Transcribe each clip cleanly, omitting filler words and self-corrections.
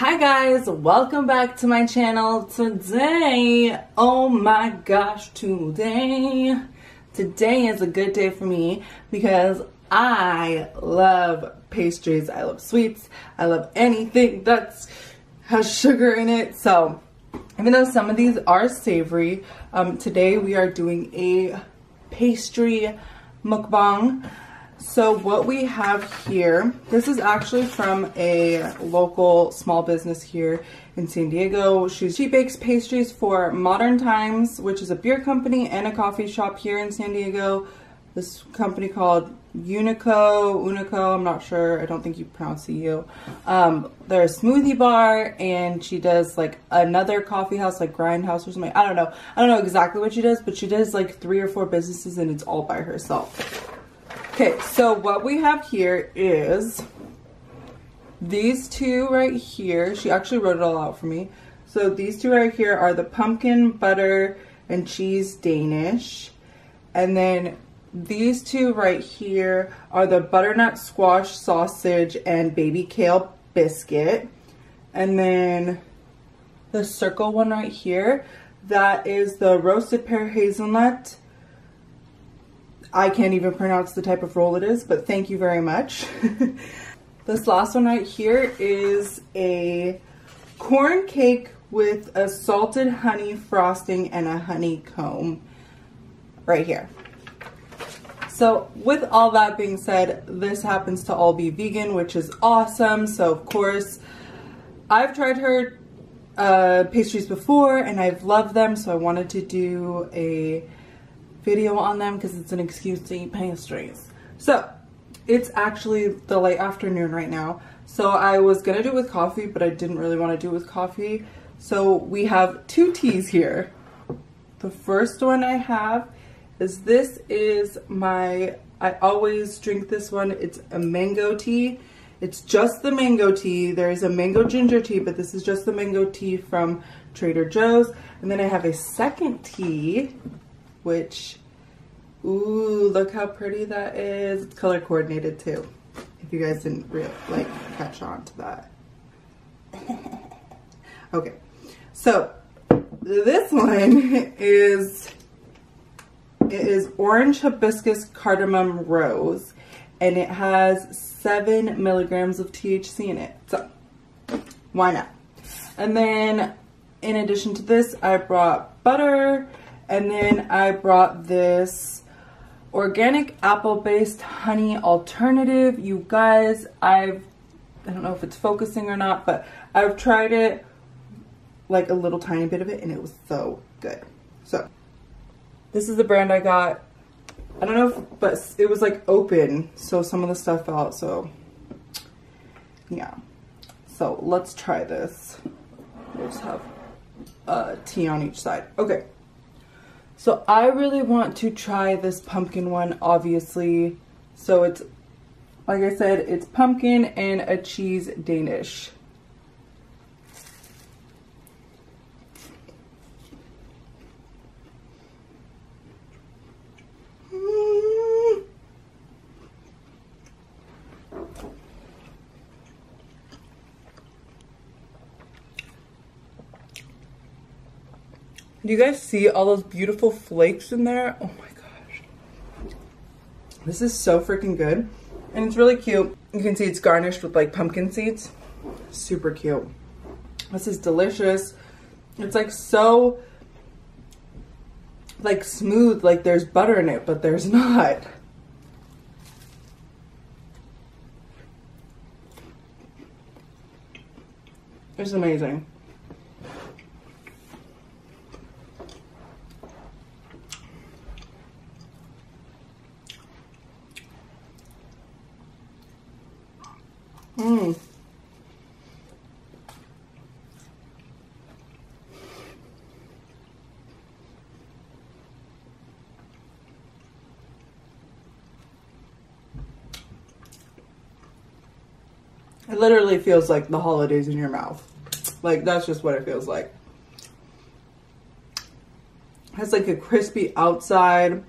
Hi guys, welcome back to my channel. Today, oh my gosh, today is a good day for me because I love pastries. I love sweets. I love anything that has sugar in it. So even though some of these are savory, today we are doing a pastry mukbang. So what we have here, this is actually from a local small business here in San Diego. She bakes pastries for Modern Times, which is a beer company and a coffee shop here in San Diego. This company called Unico, I'm not sure, I don't think you pronounce the U. They're a smoothie bar, and she does like another coffee house, like Grindhouse or something. I don't know exactly what she does, but she does like 3 or 4 businesses and it's all by herself. Okay, so what we have here is these two right here. She actually wrote it all out for me. So these two right here are the pumpkin butter and cheese Danish. And then these two right here are the butternut squash sausage and baby kale biscuit. And then the circle one right here, that is the roasted pear hazelnut. I can't even pronounce the type of roll it is, but thank you very much. This last one right here is a corn cake with a salted honey frosting and a honeycomb right here. So with all that being said, this happens to all be vegan, which is awesome. So of course, I've tried her pastries before and I've loved them, so I wanted to do a video on them because it's an excuse to eat pastries. So it's actually the late afternoon right now, so I was gonna do it with coffee, but I didn't really want to do it with coffee. So we have 2 teas here. The first one I have is I always drink this one. It's a mango tea. It's just the mango tea. There is a mango ginger tea, but this is just the mango tea from Trader Joe's. And then I have a second tea, which, ooh, look how pretty that is. It's color coordinated too, if you guys didn't really catch on to that. Okay, so this one is orange hibiscus cardamom rose, and it has 7 milligrams of THC in it, so why not? And then in addition to this, I brought butter. And then I brought this organic apple-based honey alternative. You guys, I don't know if it's focusing or not, but I've tried it, like a little tiny bit of it, and it was so good. So this is the brand I got. I don't know but it was like open, so some of the stuff fell out, so yeah. So let's try this. We'll just have tea on each side. Okay. So I really want to try this pumpkin one, obviously. So it's, like I said, it's pumpkin and a cheese Danish. Do you guys see all those beautiful flakes in there? Oh my gosh. This is so freaking good. And it's really cute. You can see it's garnished with like pumpkin seeds. Super cute. This is delicious. It's like so like smooth, like there's butter in it, but there's not. It's amazing. Mmm. It literally feels like the holidays in your mouth. Like, that's just what it feels like. It has like a crispy outside,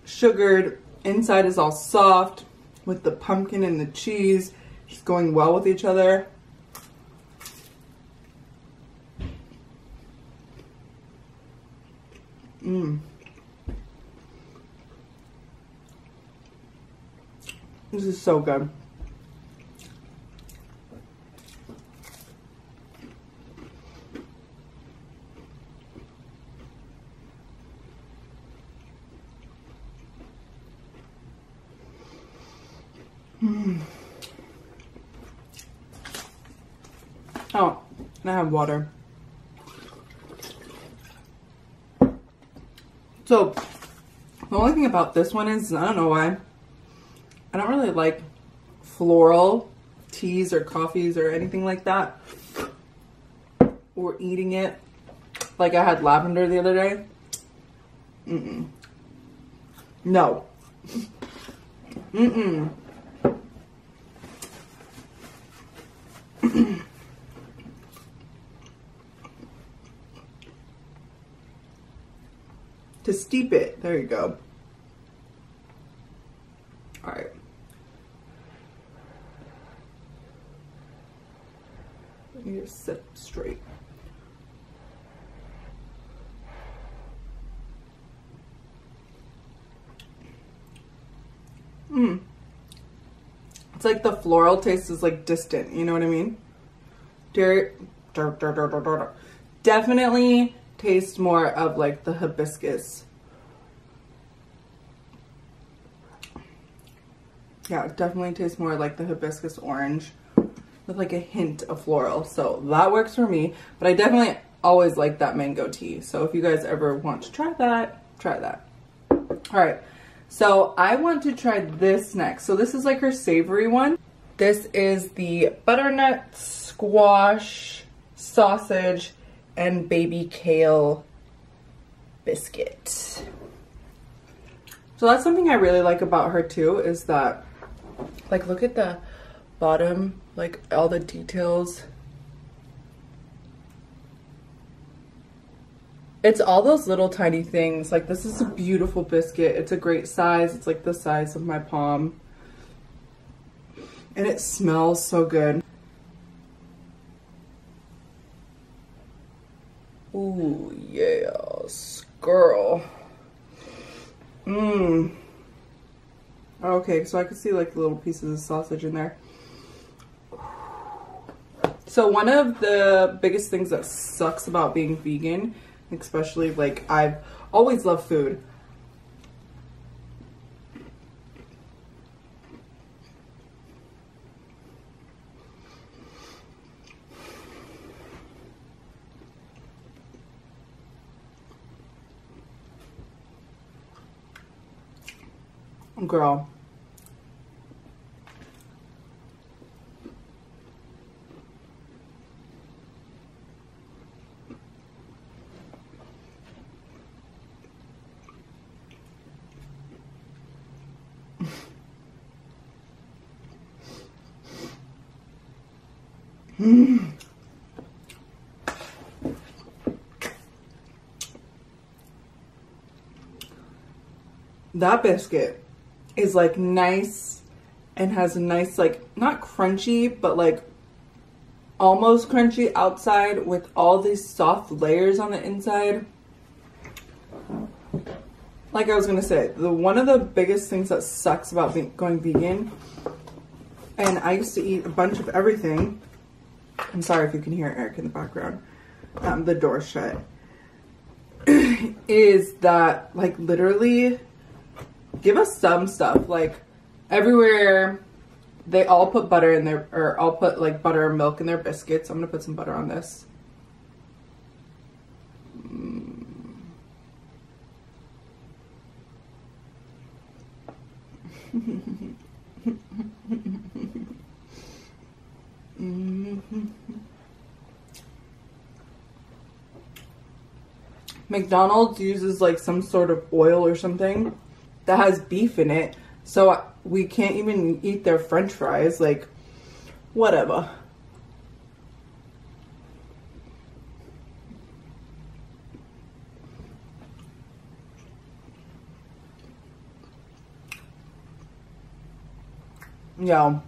sugared, inside is all soft with the pumpkin and the cheese just going well with each other. Mmm. This is so good. Mm. Oh, and I have water. So, the only thing about this one is, I don't know why, I don't really like floral teas or coffees or anything like that. Or eating it. Like I had lavender the other day. Mm-mm. No. Mm-mm. To steep it. There you go. All right. Let me just sit straight. Mmm. It's like the floral taste is like distant, you know what I mean? Definitely taste more of like the hibiscus. Yeah, it definitely tastes more like the hibiscus orange with like a hint of floral. So that works for me, but I definitely always like that mango tea. So if you guys ever want to try that, try that. All right. So I want to try this next. So this is like her savory one. This is the butternut squash sausage and baby kale biscuit. So that's something I really like about her too, is that like look at the bottom, like all the details. It's all those little tiny things. Like this is a beautiful biscuit. It's a great size. It's like the size of my palm. And it smells so good. Ooh, yes, girl. Mmm. Okay, so I could see like little pieces of sausage in there. So one of the biggest things that sucks about being vegan, especially like I've always loved food. Girl. Mm. That biscuit is like nice and has a nice like not crunchy but like almost crunchy outside with all these soft layers on the inside. Like I was gonna say, one of the biggest things that sucks about going vegan, and I used to eat a bunch of everything. I'm sorry if you can hear Eric in the background. The door shut. Is that like literally give us some stuff. Like everywhere they all put butter in their, or I'll put like butter and milk in their biscuits. I'm gonna put some butter on this. McDonald's uses like some sort of oil or something that has beef in it, so we can't even eat their French fries. Like, whatever. Yo,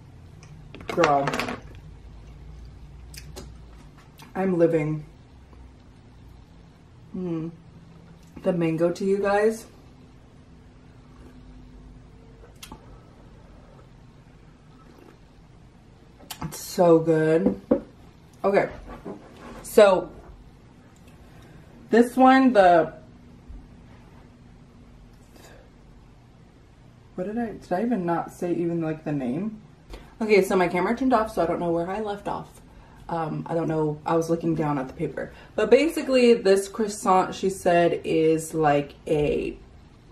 girl, I'm living. the mango to you guys. It's so good. Okay, so this one, did I even not say even like the name? Okay, so my camera turned off, so I don't know where I left off. I don't know, I was looking down at the paper. But basically this croissant, she said, is like a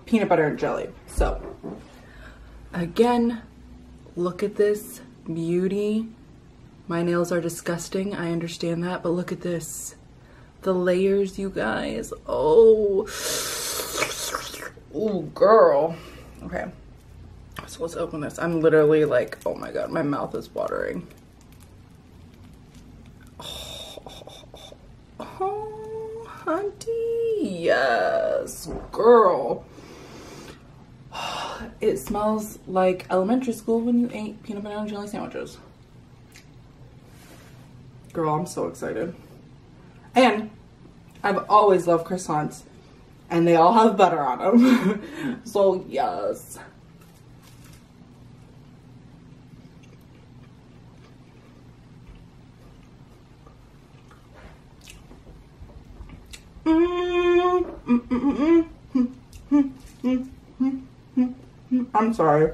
peanut butter and jelly. So, again, look at this beauty. My nails are disgusting, I understand that, but look at this. The layers, you guys. Oh, oh girl. Okay, so let's open this. I'm literally like, oh my god, my mouth is watering. Oh, hunty, yes, girl. It smells like elementary school when you ate peanut butter and jelly sandwiches. Girl, I'm so excited. And I've always loved croissants, and they all have butter on them. So yes. I'm sorry.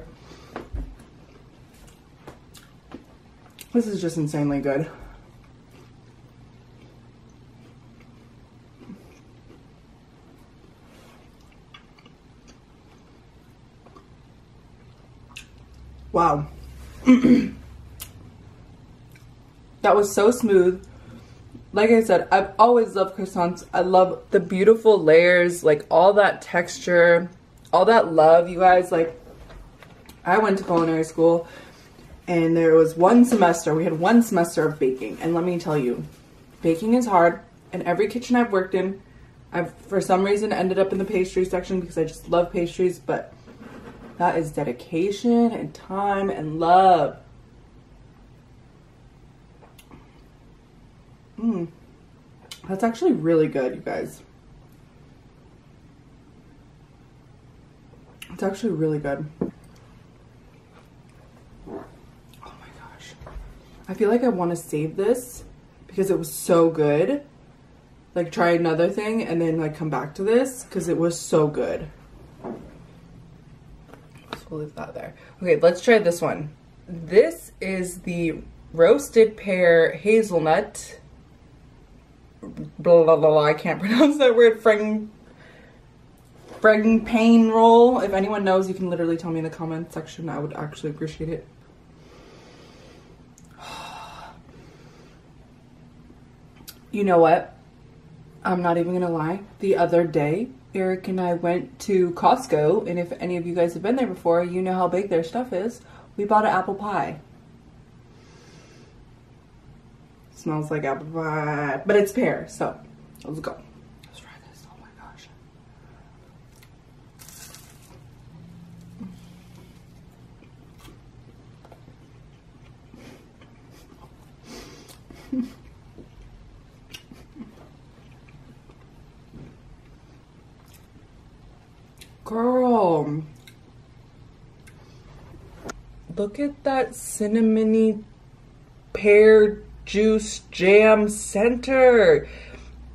This is just insanely good. Wow. That was so smooth. Like I said, I've always loved croissants. I love the beautiful layers, like all that texture, all that love, you guys. Like, I went to culinary school and there was one semester, we had one semester of baking. And let me tell you, baking is hard. And every kitchen I've worked in, I've for some reason ended up in the pastry section because I just love pastries, but that is dedication and time and love. That's actually really good, you guys. It's actually really good. Oh my gosh. I feel like I want to save this because it was so good. Like, try another thing and then like come back to this because it was so good. So we'll leave that there. Okay, let's try this one. This is the roasted pear hazelnut. Blah, blah, blah, blah. I can't pronounce that word. Pain roll. If anyone knows, you can literally tell me in the comment section. I would actually appreciate it. You know what? I'm not even gonna lie. The other day, Eric and I went to Costco, and if any of you guys have been there before, you know how big their stuff is. We bought an apple pie. Smells like apple pie, but it's pear, so let's go. Let's try this. Oh my gosh. Girl, look at that cinnamony pear juice jam center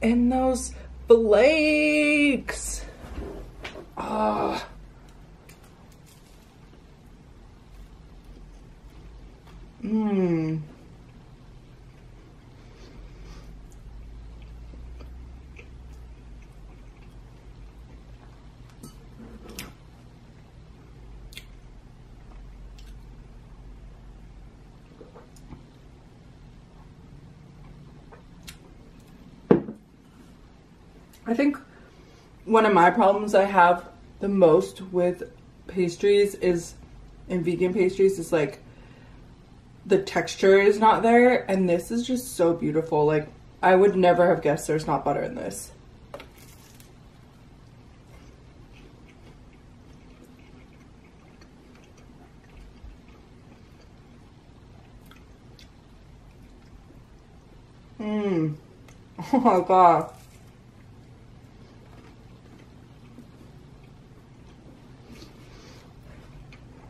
and those flakes. Ah. I think one of my problems I have the most with pastries is, in vegan pastries, is like the texture is not there, and this is just so beautiful. Like, I would never have guessed there's not butter in this. Oh my god.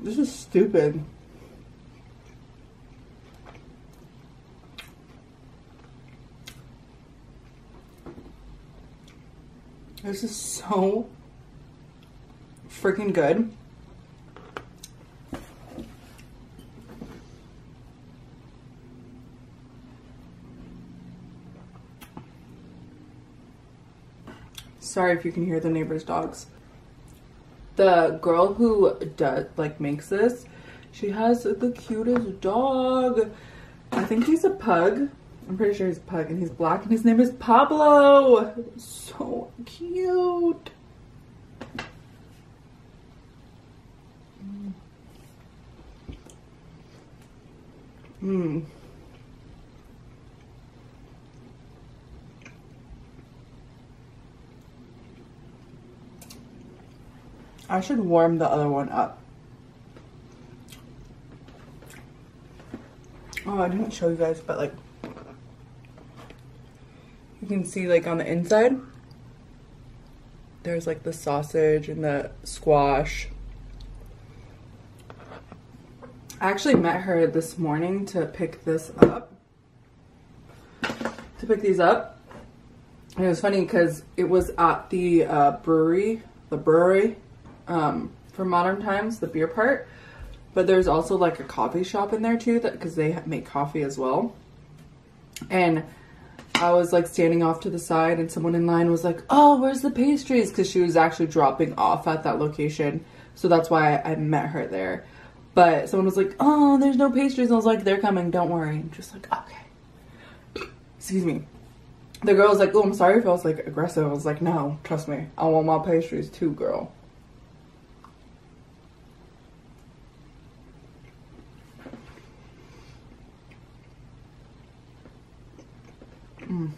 This is stupid. This is so freaking good. Sorry if you can hear the neighbor's dogs. The girl who makes this, she has the cutest dog. I think he's a pug. I'm pretty sure he's a pug, and he's black, and his name is Pablo. So cute. I should warm the other one up. Oh, I didn't show you guys, but like, you can see like on the inside, there's like the sausage and the squash. I actually met her this morning to pick this up. To pick these up. And it was funny because it was at the brewery for Modern Times, the beer part. But there's also like a coffee shop in there too, because they make coffee as well. And I was like standing off to the side, and someone in line was like, "Oh, where's the pastries?" Because she was actually dropping off at that location. So that's why I met her there. But someone was like, "Oh, there's no pastries." And I was like, "They're coming, don't worry." I'm just like, okay. Excuse me. The girl was like, "Oh, I'm sorry if I was like aggressive." I was like, "No, trust me. I want my pastries too, girl." I'm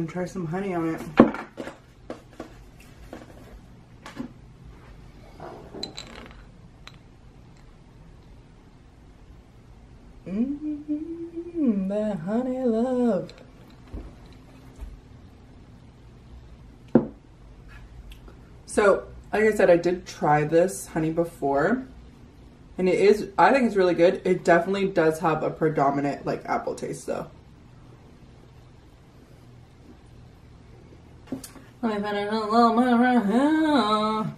gonna try some honey on it. That honey love. So, like I said, I did try this honey before, and it is, I think it's really good. It definitely does have a predominant like apple taste though. I've had it all around.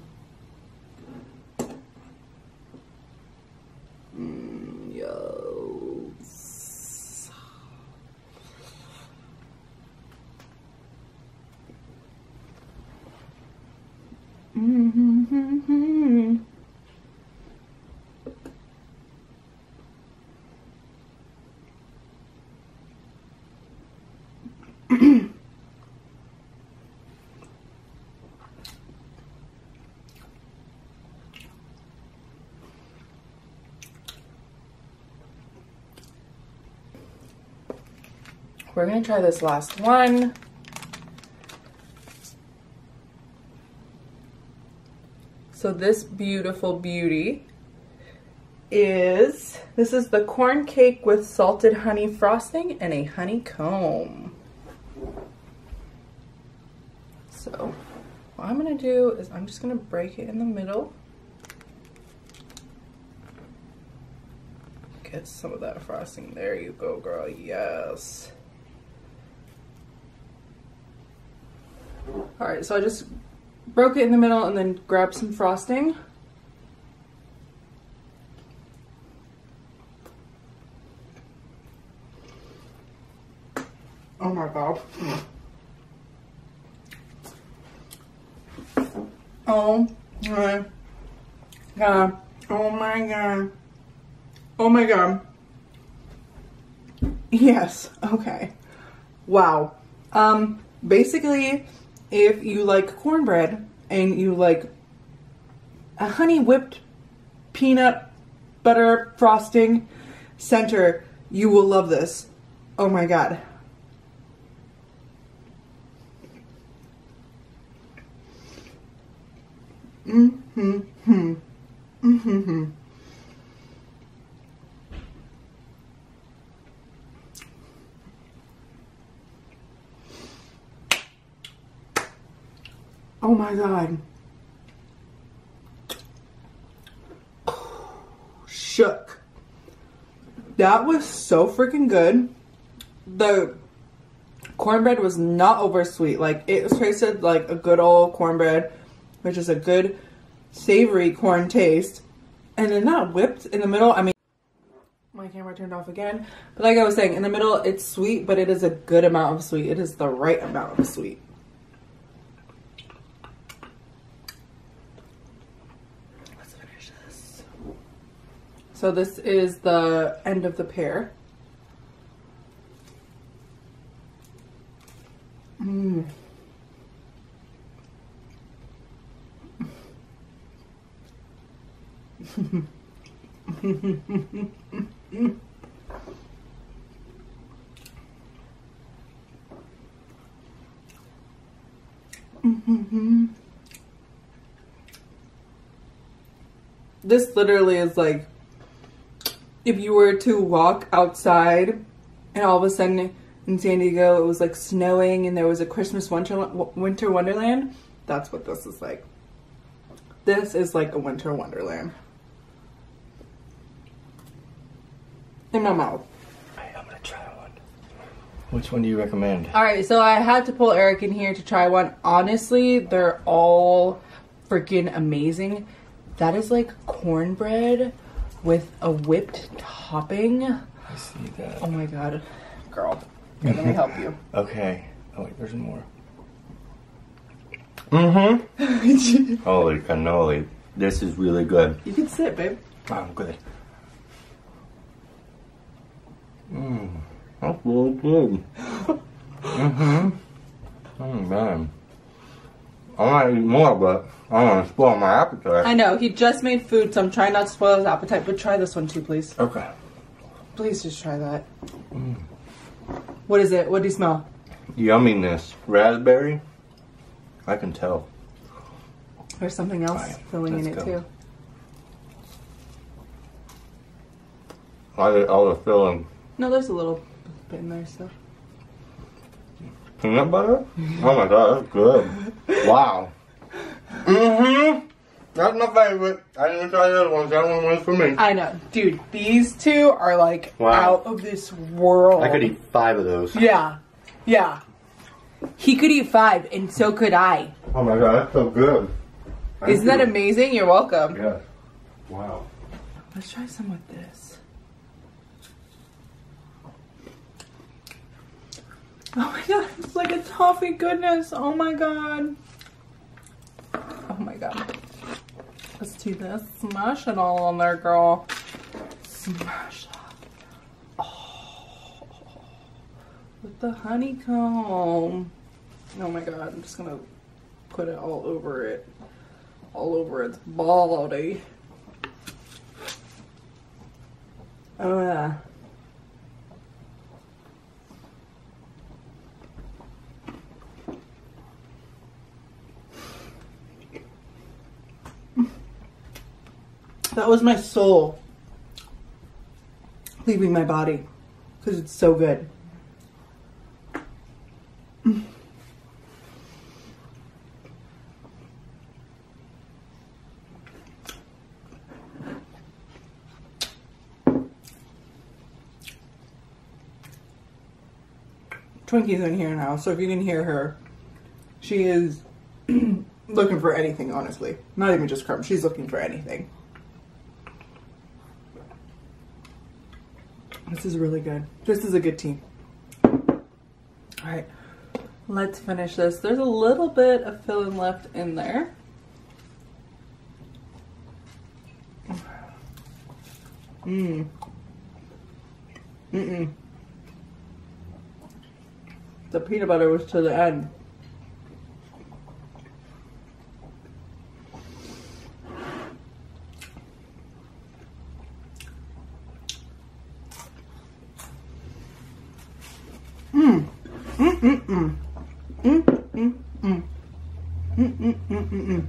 Yes. We're gonna try this last one. So this beautiful beauty is, this is the corn cake with salted honey frosting and a honeycomb. So what I'm gonna do is I'm just gonna break it in the middle. Get some of that frosting. There you go, girl. Yes. All right, so I just broke it in the middle and then grabbed some frosting. Oh my God. Oh my God. Oh my God. Oh my God. Yes, okay. Wow. Basically, if you like cornbread and you like a honey whipped peanut butter frosting center, you will love this. Oh my God. Oh my god. Shook. That was so freaking good. The cornbread was not over sweet. Like, it tasted like a good old cornbread, which is a good savory corn taste. And then not whipped in the middle. I mean, my camera turned off again. But like I was saying, in the middle, it's sweet, but it is a good amount of sweet. It is the right amount of sweet. Let's finish this. So this is the end of the pear. Mmm. This literally is like if you were to walk outside and all of a sudden in San Diego it was like snowing and there was a Christmas winter wonderland. That's what this is like. This is like a winter wonderland. In my mouth. I'm gonna try one. Which one do you recommend? Alright, so I had to pull Eric in here to try one. Honestly, they're all freaking amazing. That is like cornbread with a whipped topping. I see that. Oh my god. Girl, here, let me help you. Okay. Oh wait, there's more. Mm-hmm. Holy cannoli. This is really good. You can sit, babe. Oh, I'm good. Mmm. That's really good. Mm-hmm. Oh man. I might eat more, but I don't want to spoil my appetite. I know, he just made food, so I'm trying not to spoil his appetite, but try this one too, please. Okay. Please just try that. Mm. What is it? What do you smell? Yumminess. Raspberry? I can tell. There's something else filling in it too. All the filling. No, there's a little bit in there still. Peanut butter? Oh my god, that's good. Wow. Mm-hmm. That's my favorite. I didn't even try the other ones. That one was for me. I know. Dude, these two are like out of this world. I could eat 5 of those. Yeah. Yeah. He could eat 5 and so could I. Oh my god, that's so good. Isn't that amazing? You're welcome. Yes. Wow. Let's try some with this. Oh my god, it's like a toffee goodness. Oh my god. Oh my god. Let's do this. Smash it all on there, girl. Smash it. Oh. With the honeycomb. Oh my god, I'm just gonna put it all over it. All over its body. Oh yeah. That was my soul leaving my body because it's so good. Twinkie's in here now, so if you can hear her, she is looking for anything, honestly. Not even just crumbs, she's looking for anything. This is really good. This is a good tea. Alright, let's finish this. There's a little bit of filling left in there. Mmm. Mm-mm. The peanut butter was to the end. Mmm. Mm-mm-mm. Mm-mm-mm. Mm-mm-mm-mm-mm.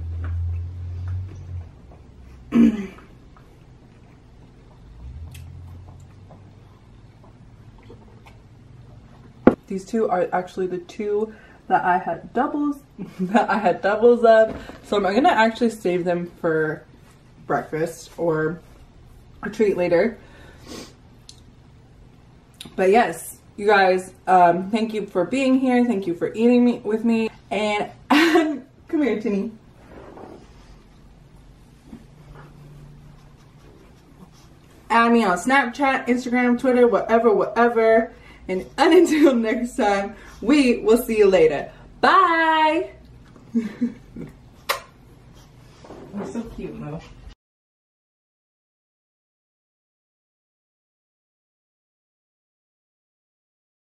These two are actually the two that I had doubles of. So I'm gonna actually save them for breakfast or a treat later. But yes, you guys, thank you for being here. Thank you for eating with me. And come here, Tinny. Add me on Snapchat, Instagram, Twitter, whatever. And until next time, we will see you later. Bye. You're so cute, Mo.